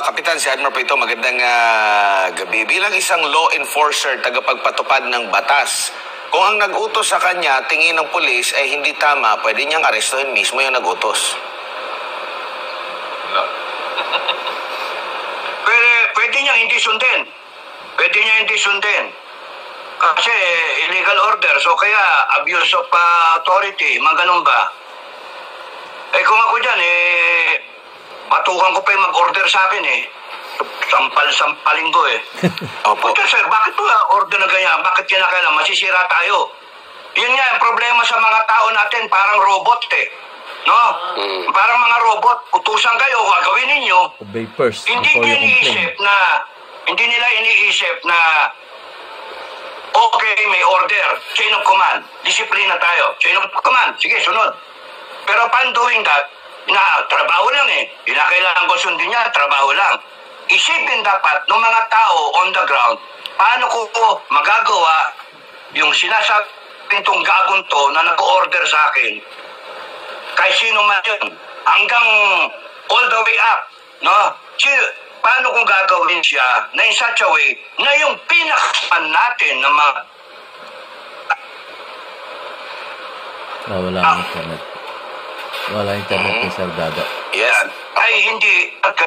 Kapitan, si Admiral po ito, magandang gabi. Bilang isang law enforcer, tagapagpatupad ng batas, kung ang nag-utos sa kanya, tingin ng pulis ay hindi tama, pwede niyang arestuhin mismo yung nag-utos. Pwede niya hindi sundin. Pwede niya hindi sundin. Kasi illegal order. So kaya abuse of authority. Mga ganun ba? Kung ako dyan, matukan ko pa yung mag-order sa akin Sampalin ko Opo. Puta sir, bakit ba order na ganyan? Bakit kinakailangan? Masisira tayo. Yun nga, ang problema sa mga tao natin, parang robot No? Parang mga robot, utusan kayo, gagawin ninyo. Obey first. Hindi nila iniisip na okay, may order, chain of command, disiplina tayo, chain of command, sige, sunod. Pero upon doing that, trabaho lang Kailangan ko sundin niya, trabaho lang. Isipin dapat ng mga tao on the ground, paano ko magagawa yung sinasabing tong gagong to na nag-order sa akin, kahit sino man yun, hanggang all the way up, no? Paano kung gagawin siya na in such a way na yung pinakaman natin na mga... Wala ang internet. Wala internet ni Sir Dada. Yes. Ay hindi. The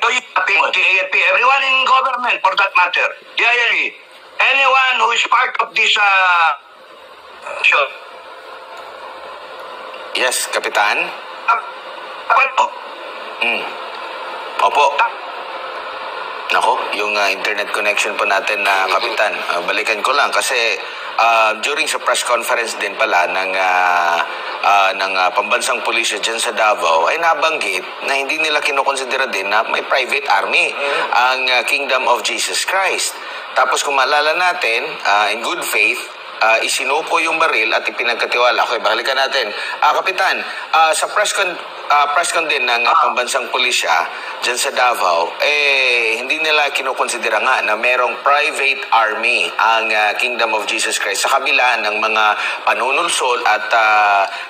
AFP, everyone in government for that matter, the ILE, anyone who is part of this show. Yes, Kapitan? Dapat po. Opo. Nako, yung internet connection po natin na Kapitan, balikan ko lang kasi during sa press conference din pala ng pambansang pulisya dyan sa Davao ay nabanggit na hindi nila kinokonsidera din na may private army ang Kingdom of Jesus Christ. Tapos kung maalala natin, in good faith, isinuko yung baril at ipinagkatiwala. Okay, balikan natin. Kapitan, sa press con din ng pambansang pulisya dyan sa Davao, hindi nila kinokonsidera nga na merong private army ang Kingdom of Jesus Christ sa kabila ng mga panunulsol at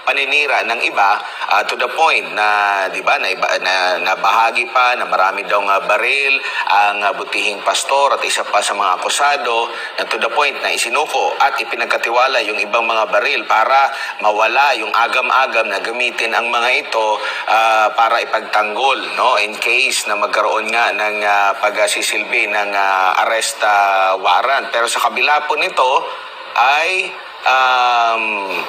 paninira ng iba to the point na, di ba, na bahagi pa na marami daw baril ang butihing pastor at isa pa sa mga akusado na to the point na isinuko at ipinagkatiwala yung ibang mga baril para mawala yung agam-agam na gamitin ang mga ito para ipagtanggol, no, in case na magkaroon nga ng pagsisilbi ng arrest warrant. Pero sa kabila po nito ay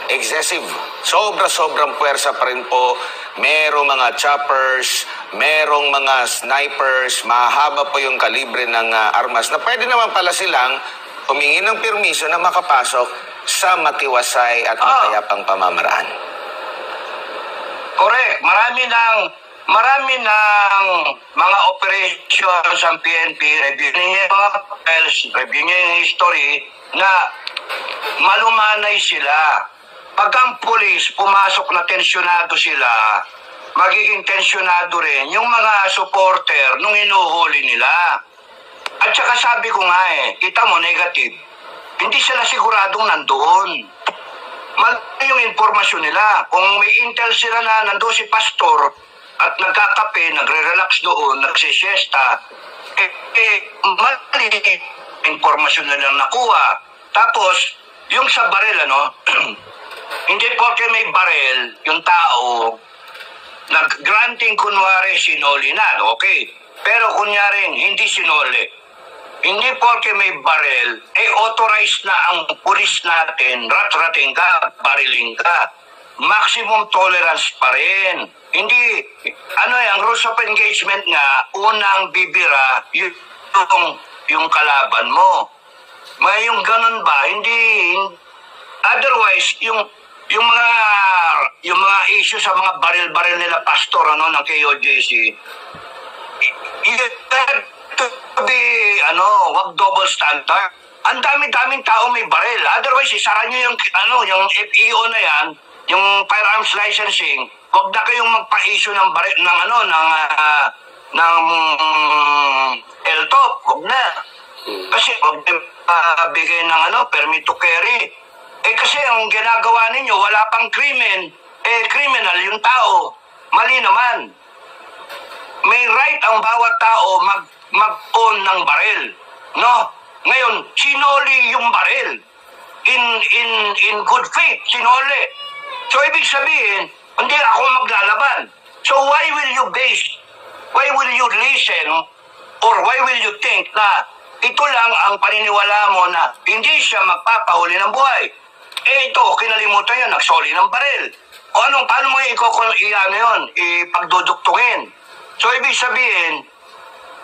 excessive, sobrang puwersa pa rin po. Merong mga choppers, merong mga snipers, mahaba po yung kalibre ng armas na pwede naman pala silang humingi ng permiso na makapasok sa matiwasay at matayapang pamamaraan. Correct. Marami ng mga operations ang PNP, review niya yung mga files, review niya yung history na malumanay sila. Pag ang pulis pumasok na tensyonado sila, magiging tensyonado rin yung mga supporter nung inuhuli nila. At saka sabi ko nga kita mo negative, hindi sila siguradong nandoon. Mali yung informasyon nila. Kung may intel sila na nandoon si pastor at nagkakape, nagre-relax doon, nagsisiesta, mali informasyon nilang nakuha. Tapos, yung sa baril, hindi porke may baril, yung tao, nag-granting kunwari sinoli na, okay. Pero kunyaring hindi sinoli. Hindi porke may baril, authorized na ang pulis natin, rat-rating ka, bariling ka. Maximum tolerance pa rin. Hindi, ang rules of engagement nga, unang bibira yung kalaban mo. May yung ganun ba? Hindi, otherwise, yung mga issue sa mga baril-baril nila pastor, ng KOJC, wag double standard. Ang dami-daming tao may baril. Otherwise, isara nyo yung FEO na yan, yung firearms licensing, wag na kayong magpa-issue ng baril, ng LTOP, wag na. Kasi wag bigay ng permit to carry. Kasi ang ginagawa ninyo, wala pang krimen. Criminal yung tao. Mali naman. May may right ang bawat tao mag-own ng baril. No? Ngayon, sinoli yung baril. In good faith, sinoli. So, ibig sabihin, hindi ako maglalaban. So, why will you listen, or why will you think na ito lang ang paniniwala mo na hindi siya magpapahuli ng buhay? Eh, ito, kinalimutan yun, nagsoli ng baril. O paano mo ipagduduktungin? So, ibig sabihin,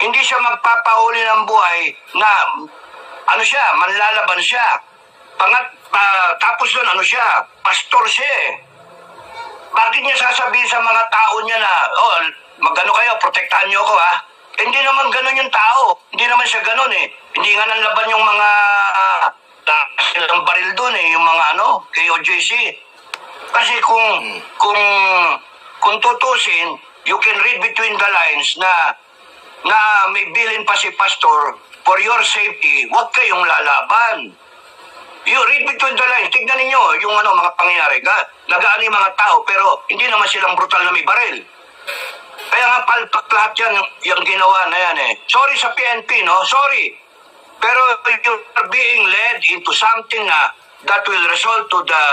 hindi siya magpapahuli ng buhay na, manlalaban siya. Tapos doon, pastor siya eh. Bakit niya sasabihin sa mga tao niya na, magano kayo, protektahan niyo ako ha? Hindi naman ganun yung tao. Hindi naman siya ganun eh. Hindi nga nanlaban yung mga silang baril doon eh, yung mga KOJC. Kasi kung tutusin, you can read between the lines na may bilin pa si pastor for your safety, huwag kayong lalaban. You read between the lines, tignan ninyo yung mga pangyayari. Nagaan yung mga tao, pero hindi naman silang brutal na may baril. Kaya nga palpak lahat yan, yung ginawa na yan eh. Sorry sa PNP, no? Sorry. Pero you're being led into something that will result to the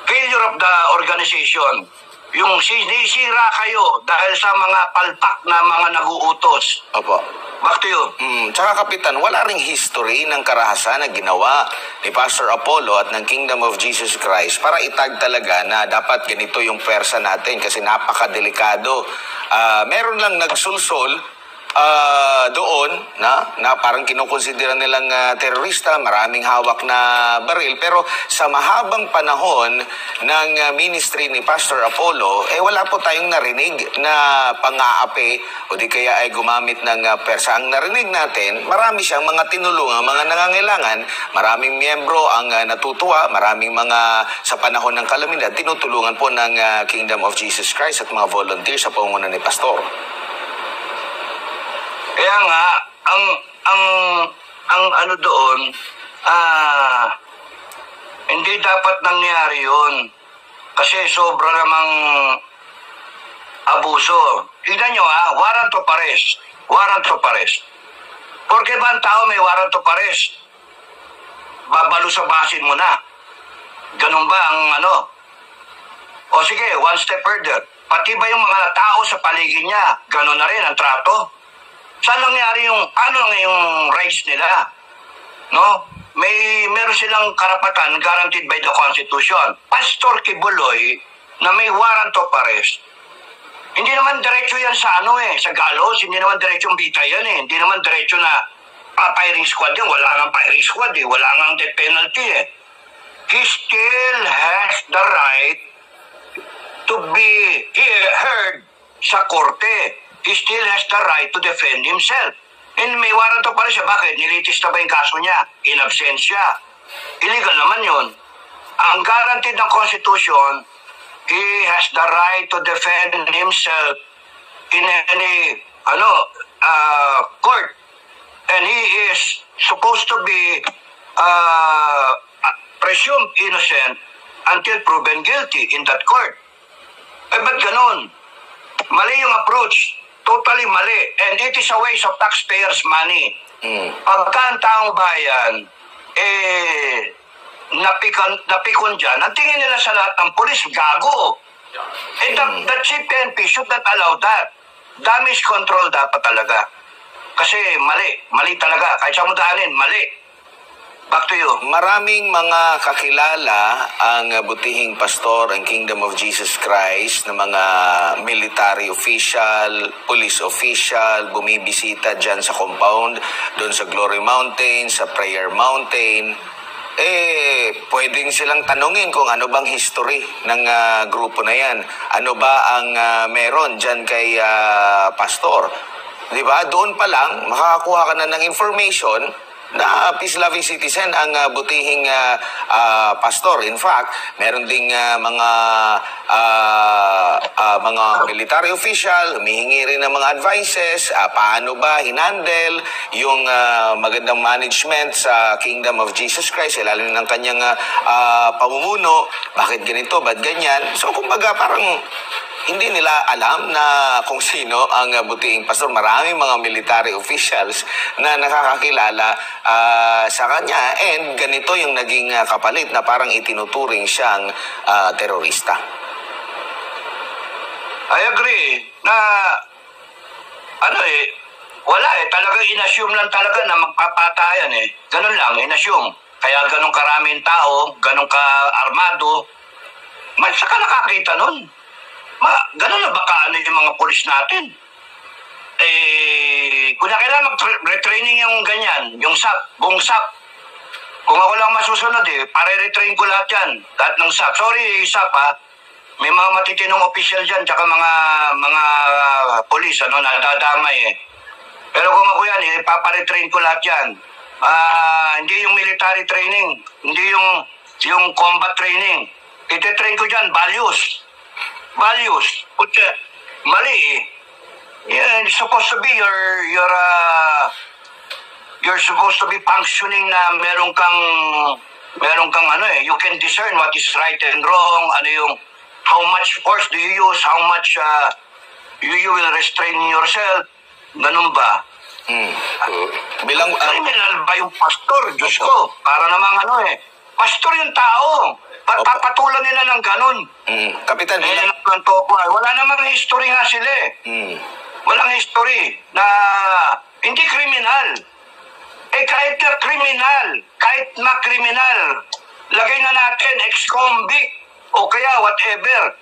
failure of the organization. Yung sinisira kayo dahil sa mga palpak na mga nag-uutos. Opo. Back to you. Tsaka Kapitan, wala ring history ng karahasan na ginawa ni Pastor Apollo at ng Kingdom of Jesus Christ para itag talaga na dapat ganito yung pwersa natin kasi napakadelikado. Meron lang nagsulsol doon na parang kinukonsidera nilang terorista, maraming hawak na baril, pero sa mahabang panahon ng ministry ni Pastor Apollo, wala po tayong narinig na pang-aapi o di kaya ay gumamit ng persa. Ang narinig natin, marami siyang mga tinulungan, mga nangangailangan, maraming miyembro ang natutuwa, maraming mga sa panahon ng kalamidad, tinutulungan po ng Kingdom of Jesus Christ at mga volunteers sa pangunguna ni Pastor. Kaya nga, ang doon, hindi dapat nangyari yun. Kasi sobra namang abuso. Tignan nyo warrant of arrest. Warrant of arrest. Porke ba ang tao may warrant of arrest? Babalusabasin mo na. Ganun ba ang O sige, one step further. Pati ba yung mga tao sa paligid niya, ganun na rin ang trato? Saan nangyari ano yung rights nila? No? Meron silang karapatan guaranteed by the Constitution. Pastor Kibuloy na may warrant of arrest. Hindi naman diretso yan sa sa gallows, hindi naman diretso yung bita yan eh. Hindi naman diretso na firing squad yan. Wala nang firing squad eh. Wala nang death penalty eh. He still has the right to be heard sa korte. He still has the right to defend himself. And may warrant pa rin siya. Bakit? Nilitis na ba yung kaso niya? In absentia. Illegal naman yun. Ang guaranteed ng Constitution, he has the right to defend himself in any court. And he is supposed to be presumed innocent until proven guilty in that court. Ba't ganun? Mali yung approach. Totally mali. And it is a waste of taxpayers' money. Pagka ang taong bayan, napikon dyan, ang tingin nila sa lahat ng polis, gago. And the chief PNP should not allow that. Damage control dapat talaga. Kasi mali talaga. Kahit sa mo daanin, mali. Back to you. Maraming mga kakilala ang butihing pastor, ang Kingdom of Jesus Christ, na mga military official, police official, bumibisita dyan sa compound, doon sa Glory Mountain, sa Prayer Mountain. Pwedeng silang tanungin kung ano bang history ng grupo na yan. Ano ba ang meron dyan kay pastor? Diba? Doon pa lang, makakakuha ka na ng information na peace-loving citizen ang butihing pastor. In fact, meron ding mga mga military official, humihingi rin ng mga advices, paano ba hinandle yung magandang management sa Kingdom of Jesus Christ, lalo ng kanyang pamumuno, bakit ganito, ba't ganyan. So kumbaga parang hindi nila alam na kung sino ang butiing pastor. Maraming mga military officials na nakakakilala sa kanya, and ganito yung naging kapalit na parang itinuturing siyang terorista. I agree na wala talagang inassume lang talaga na magpapatayan Ganun lang, inassume. Kaya ganun karaming tao, ganun ka-armado, saka nakakita nun. Ganun na ba yung mga polis natin? Kung na kailangan mag-retraining yung ganyan, yung SAP, buong SAP. Kung ako lang masusunod pare-retrain ko lahat yan. Lahat ng SAP. Sorry, SAP may mga matitinong official dyan, tsaka mga polis, nadadamay Pero kung ako yan, paparetrain ko lahat yan. Hindi yung military training, hindi yung combat training. Ite-train ko dyan, values. Kutya, mali Yeah, it's supposed to be you're supposed to be functioning na meron kang you can discern what is right and wrong, how much force do you use, how much you will restrain yourself. Ganun ba? Bilang criminal ba yung pastor? Diyos ko, para namang pastor yung tao. Papatulan nila ng ganun. Kapitan, wala namang history nga sila Walang history na hindi kriminal. Kahit na kriminal, kahit makriminal, lagay na natin ex-convict o kaya whatever.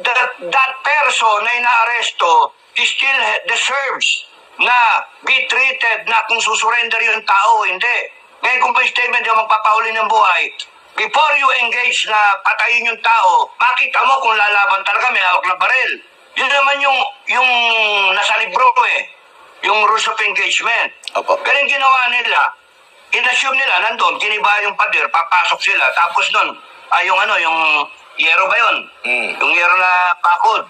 That person na inaaresto, he still deserves na be treated na kung susurrender yung tao, hindi. Ngayon kung pa statement yung magpapahuli ng buhay, before you engage na patayin yung tao, makita mo kung lalaban talaga, may hawak na baril. Yun naman yung nasa libro yung rules of engagement. Opo. Pero yung ginawa nila, inassume nila, nandun, giniba yung pader, papasok sila, tapos nun, yung yero ba yun? Yung yero na bakod.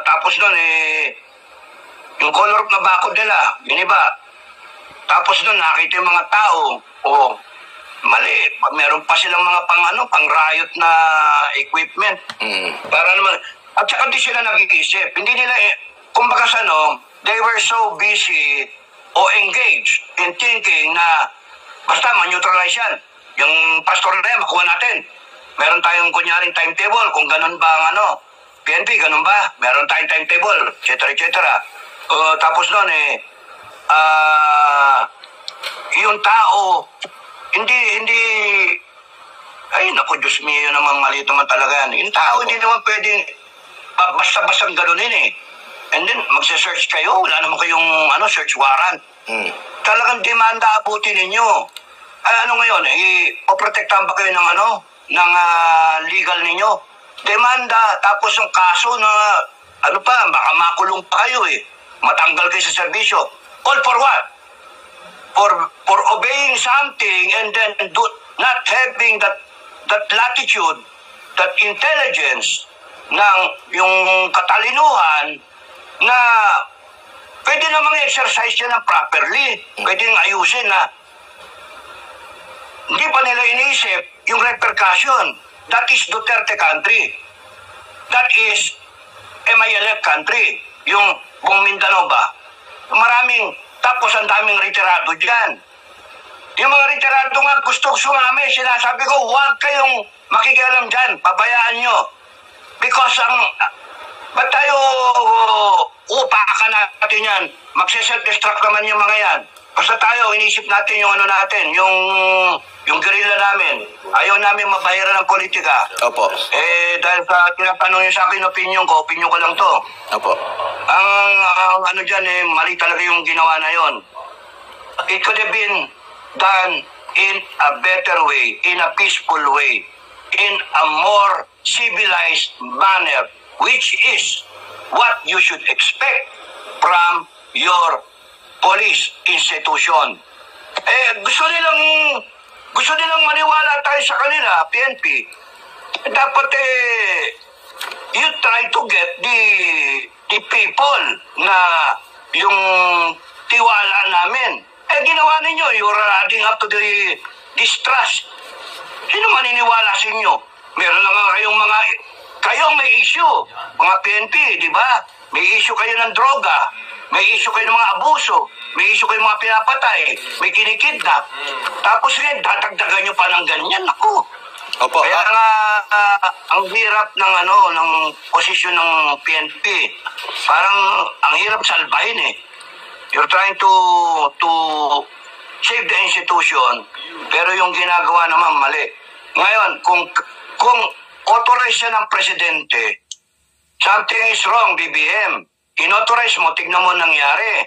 Tapos nun, yung color na bakod nila, giniba. Tapos nun, nakita yung mga tao, mali, meron pa silang mga pang riot na equipment. Para naman, at saka di sila nag-iisip. Hindi nila, kumbaga they were so busy o engaged in thinking na basta ma-neutralize yan. Yung pastor na yan, makuha natin. Meron tayong kunyaring timetable, kung ganun ba ang PNP, ganun ba? Meron tayong timetable, etc. Tapos nun yung tao, hindi, ay naku, Diyos mio, yun naman mali naman talaga yan. Yung tao, hindi naman pwedeng basta-bastang ganunin And then, magsa-search kayo, wala naman kayong search warrant. Talagang demanda abutin ninyo. Ngayon, ipoprotektahan ba kayo ng legal ninyo? Demanda, tapos yung kaso na, baka makulong pa kayo matanggal kayo sa serbisyo. All for what? For obeying something and then not having that latitude, that intelligence, ng yung katalinuhan na pwede namang exercise yan ng properly. Pwede nang ayusin na hindi pa nila iniisip yung repercussion. That is Duterte country. That is MILF country. Yung buong Mindanao ba? Tapos ang daming retirado dyan. Yung mga retirado nga gusto sumami, sinasabi ko, huwag kayong makikialam dyan, pabayaan nyo. Because ba't tayo upakan natin yan? Magse-self-destruct naman yung mga yan. Basta tayo, inisip natin yung natin, yung guerrilla namin. Ayaw namin mabayaran ng politika. Opo. Dahil sa tinatanong nyo sa akin, opinion ko lang to. Opo. Ang dyan, mali talaga yung ginawa na yon. It could have been done in a better way, in a peaceful way, in a more civilized manner, which is what you should expect from your police institution. Gusto nilang maniwala tayo sa kanila, PNP. Dapat try to get the people na yung tiwala namin. Ginawa ninyo, you're adding up to the distrust. Sino maniniwala sa inyo? Meron na nga kayong may issue, mga PNP, di ba? May issue kayo ng droga, may issue kayo ng mga abuso, may issue kayo ng mga pinapatay, may kinikidnap. Tapos ngayon, dadagdagan nyo pa ng ganyan. Ako. Opo. Kaya nga, ang hirap ng posisyon ng PNP. Parang ang hirap salbahin eh. You're trying to save the institution, pero yung ginagawa naman mali. Ngayon, kung authorize siya ng presidente, something is wrong, BBM. Inauthorize mo, tignan mo nangyari.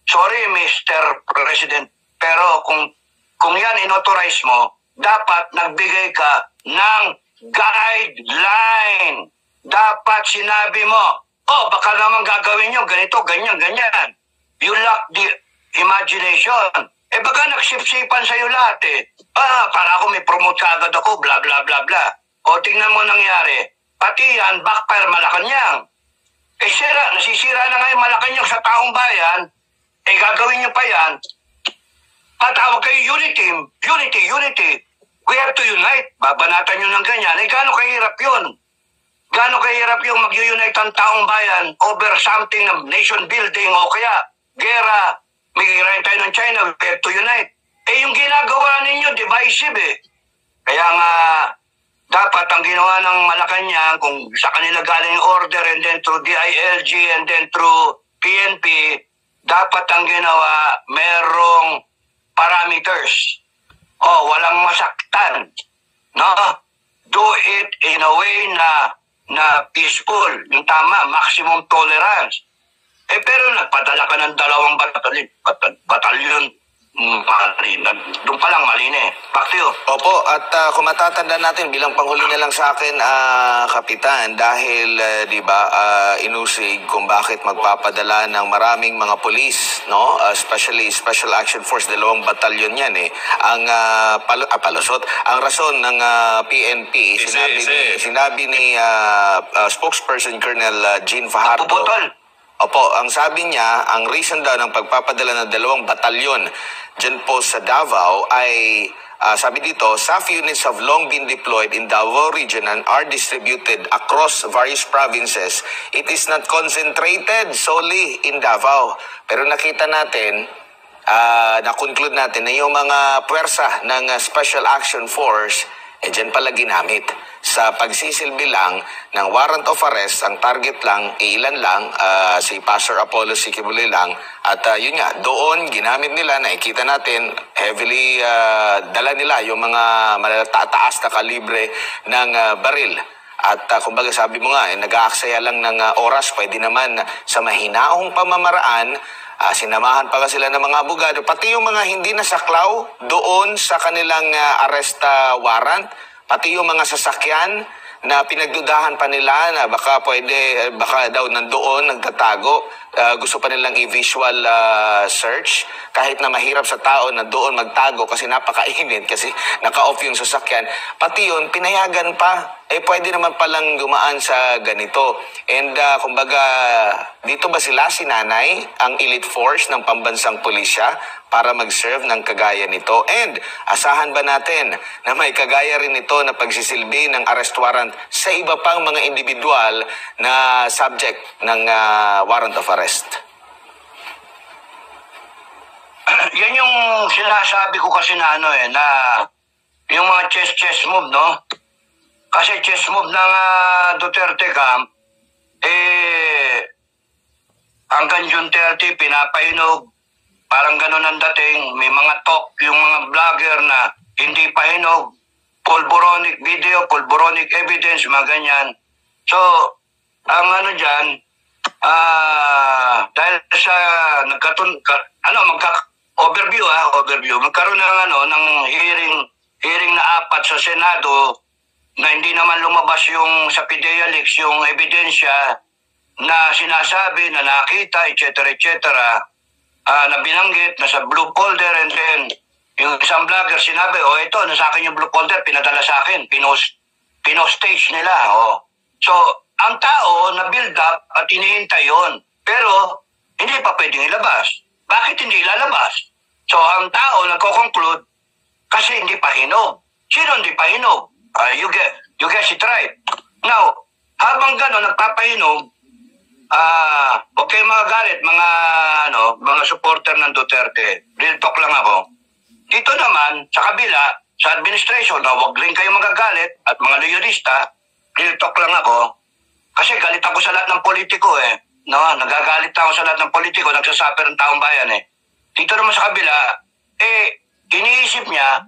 Sorry, Mr. President, pero kung yan inauthorize mo, dapat nagbigay ka ng guideline. Dapat sinabi mo, baka naman gagawin nyo ganito, ganyan, ganyan. You lack the imagination. Baka nagsipsipan sa'yo lahat eh. Para ako may promote ka agad ako, bla bla bla bla. O tingnan mo nangyari. Pati yan, backfire Malacanang. Nasisira na ngayon Malacanang sa taong bayan. Gagawin nyo pa yan. Patawag kayo unity. We have to unite. Babanatan nyo ng ganyan. Gaano kahirap yun? Gaano kahirap yung mag-unite ang taong bayan over something na nation building o kaya gera, may girahin tayo ng China, we have to unite. Yung ginagawa ninyo, divisive eh. Kaya nga, dapat ang ginawa ng Malacanang, kung sa kanila galing order and then through DILG and then through PNP, dapat ang ginawa, merong parameters. Walang masaktan. No? Do it in a way na peaceful. Yung tama, maximum tolerance. Pero nagpadala ka ng 2 batalyon. Doon pa lang mali na eh. Back to you. Opo, at kung matatanda natin, bilang panghuli na lang sa akin, Kapitan, dahil, di ba, inusig kung bakit magpapadala ng maraming mga polis, no? Especially Special Action Force, 2 batalyon yan eh. Ang palusot, ang rason ng PNP, sinabi ni spokesperson Colonel Jean Fajardo. Opo, ang sabi niya, ang reason daw ng pagpapadala ng 2 batalyon dyan po sa Davao ay, sabi dito, SAF units have long been deployed in Davao region and are distributed across various provinces. It is not concentrated solely in Davao. Pero nakita natin, na-conclude natin na yung mga puwersa ng Special Action Force, dyan pala ginamit. Sa pagsisilbi lang ng warrant of arrest, ang target lang, ilan lang, si Pastor Apollo Sikibuloy lang. At yun nga, doon ginamit nila, nakikita natin, heavily dala nila yung mga matataas na kalibre ng baril. At kumbaga sabi mo nga, nag-aaksaya lang ng oras, pwede naman sa mahinaong pamamaraan, sinamahan pa sila ng mga abogado, pati yung mga hindi nasaklaw doon sa kanilang arrest warrant, pati yung mga sasakyan na pinagdudahan pa nila na baka daw nandoon nagtatago, gusto pa nilang i-visual search kahit na mahirap sa tao na doon magtago kasi napakainit kasi naka-off yung sasakyan, pati yun pinayagan pa. Pwede naman palang dumaan sa ganito. And kumbaga, dito ba sila sinanay ang elite force ng pambansang pulisya para mag-serve ng kagaya nito? And asahan ba natin na may kagaya rin ito na pagsisilbi ng arrest warrant sa iba pang mga individual na subject ng warrant of arrest? Yan yung sinasabi ko kasi na na yung mga chess move, no? Kasi chess move ng Duterte camp, hanggang June 30, pinapahinog, parang ganun ang dating, may mga talk, yung mga vlogger na hindi pahinog, pulboronic video, pulboronic evidence, mga ganyan. So, ang dyan, dahil sa overview, magkaroon ng hearing na 4 sa Senado, na hindi naman lumabas yung sa PIDEA leaks, yung ebidensya na sinasabi na nakita, etc. Na binanggit na sa blue folder, and then yung isang vlogger sinabi, ito, nasa akin yung blue folder, pinadala sa akin, pinost-stage nila. So, ang tao na build up at hinihintay yon. Pero, hindi pa pwedeng ilabas. Bakit hindi ilalabas? So, ang tao nagko-conclude kasi hindi pa hinog. Sino hindi pa hinog? You guess it right. Now, habang gano'n nagpapahinog, huwag kayong mga galit, mga supporter ng Duterte. Real talk lang ako. Dito naman, sa kabila, sa administration, huwag rin kayong magagalit at mga loyalista, real talk lang ako. Kasi galit ako sa lahat ng politiko eh. No, nagagalit ako sa lahat ng politiko, nagsasuffer ng taong bayan eh. Dito naman sa kabila, iniisip niya,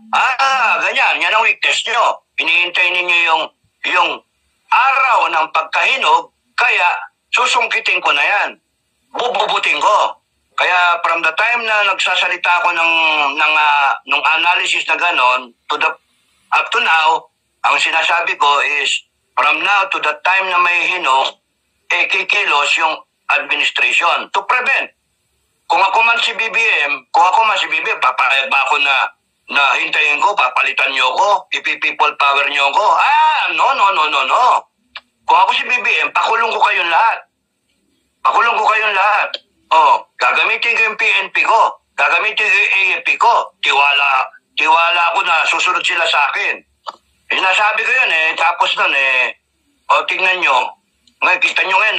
ganyan, yan ang weakness nyo. Hinihintay ninyo yung araw ng pagkahinog, kaya susungkitin ko na yan. Bububutin ko. Kaya from the time na nagsasalita ako ng analysis na ganon, up to now, ang sinasabi ko is, from now to the time na may hinog, kikilos yung administration to prevent. Kung ako man si BBM, papayag ba ako na hintayin ko, papalitan nyo ko, ipi-people power nyo ko? No. Kung ako si BBM, pakulong ko kayong lahat. Gagamitin ko yung PNP ko, gagamitin ko yung AFP ko. Tiwala ako na susunod sila sa akin. Sinasabi ko yun tapos nun tingnan nyo. Ngayon, kita nyo ngayon,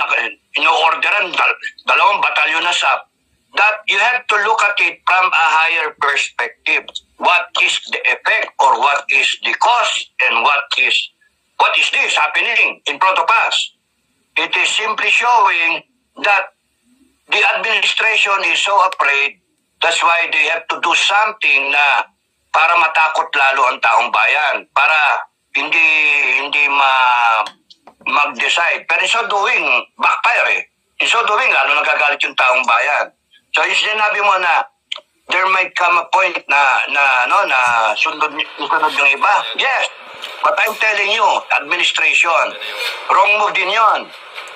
ino-orderan dalawang batalyon na SAP. That you have to look at it from a higher perspective. What is the effect or what is the cause and what is this happening in front of us? It is simply showing that the administration is so afraid. That's why they have to do something na para matakot lalo ang taong bayan, para hindi mag-decide. Pero in so doing, backfire In so doing, lalo nagagalit yung taong bayan. So yung sinabi mo na there might come a point na sunod yung iba. Yes, but I'm telling you, administration, wrong move din yon.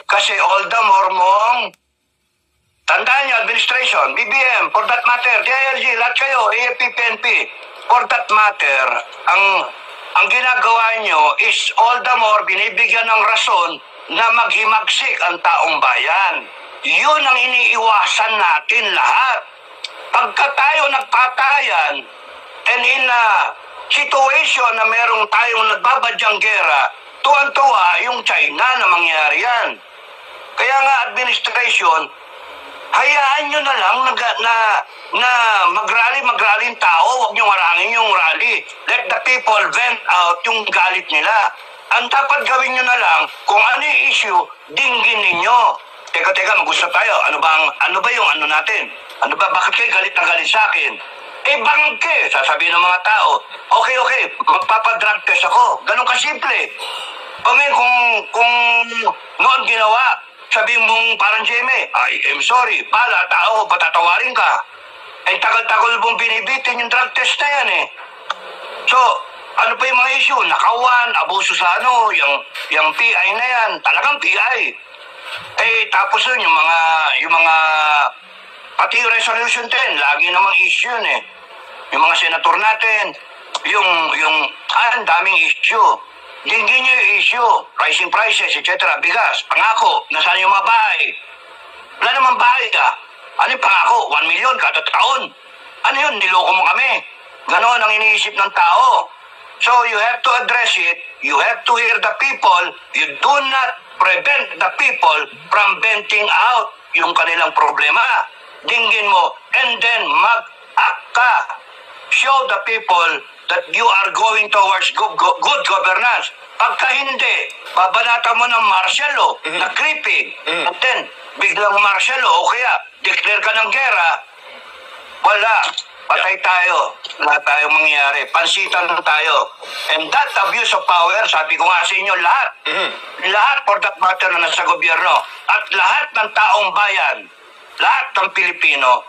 Kasi all the more mong, tandaan nyo, administration, BBM, for that matter, DILG, lahat kayo, AFP, PNP, for that matter, ang ginagawa nyo is all the more binibigyan ng rason na maghimagsik ang taong bayan. Yun ang iniiwasan natin lahat. Pagka tayo nagpatayan, and in a situation na merong tayong nagbabadyang gera, tuwan-tuwa yung China na mangyari yan. Kaya nga administration, hayaan nyo na lang na mag-rally yung tao, huwag nyo marangin yung rally. Let the people vent out yung galit nila. Ang dapat gawin nyo na lang, kung ano yung issue, dinggin ninyo. Teka, mag-usap tayo. Ano ba yung ano natin? Ano ba, bakit kayo galit na galit sa akin? Bangke, sasabihin ng mga tao. Okay, magpapadrug test ako. Ganun kasimple. Kung noon ginawa, sabihin mong parang Jeme, I am sorry, pala, tao, patatawarin ka. Tagal-tagal mong binibitin yung drug test na yan So, ano pa yung mga issue? Nakawan, abuso sa yung PI na yan, talagang PI. Tapos yun, yung mga, pati yung resolution 10, lagi namang issue yun Yung mga senator natin, ang daming issue. Dinggin nyo yung issue, rising prices, etc. Bigas, pangako, nasaan yung mga bahay? Wala naman bahay ka. Ano yung pangako? 1 million kada taon. Ano yun? Niloko mo kami. Ganon ang iniisip ng tao. So you have to address it. You have to hear the people. You do not prevent the people from venting out yung kanilang problema. Dinggin mo and then mag-act ka. Show the people that you are going towards good governance. Pagka hindi, babanata mo ng martial law na creeping. And then, biglang martial law o kaya declare ka ng gera, wala. Patay tayo. Wala tayong mangyayari. Pansitan tayo. And that abuse of power, sabi ko nga sa inyo, lahat. Lahat for that matter na nasa gobyerno. At lahat ng taong bayan, lahat ng Pilipino,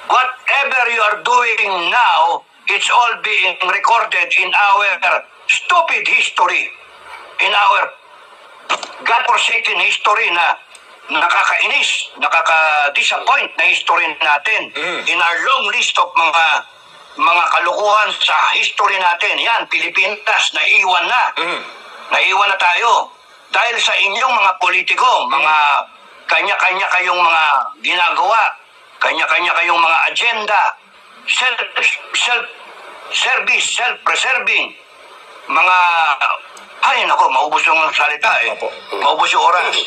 whatever you are doing now, it's all being recorded in our stupid history, in our God-forsaken history na nakakainis, nakaka-disappoint na history natin. In our long list of mga kalukuhan sa history natin. Yan, Pilipinas, naiwan na. Naiwan na tayo. dahil sa inyong mga politiko, mga kanya-kanya kayong mga ginagawa, kanya-kanya kayong mga agenda, self-service, self-preserving, mga, ay nako, maubos yung salita eh. Maubos yung oras.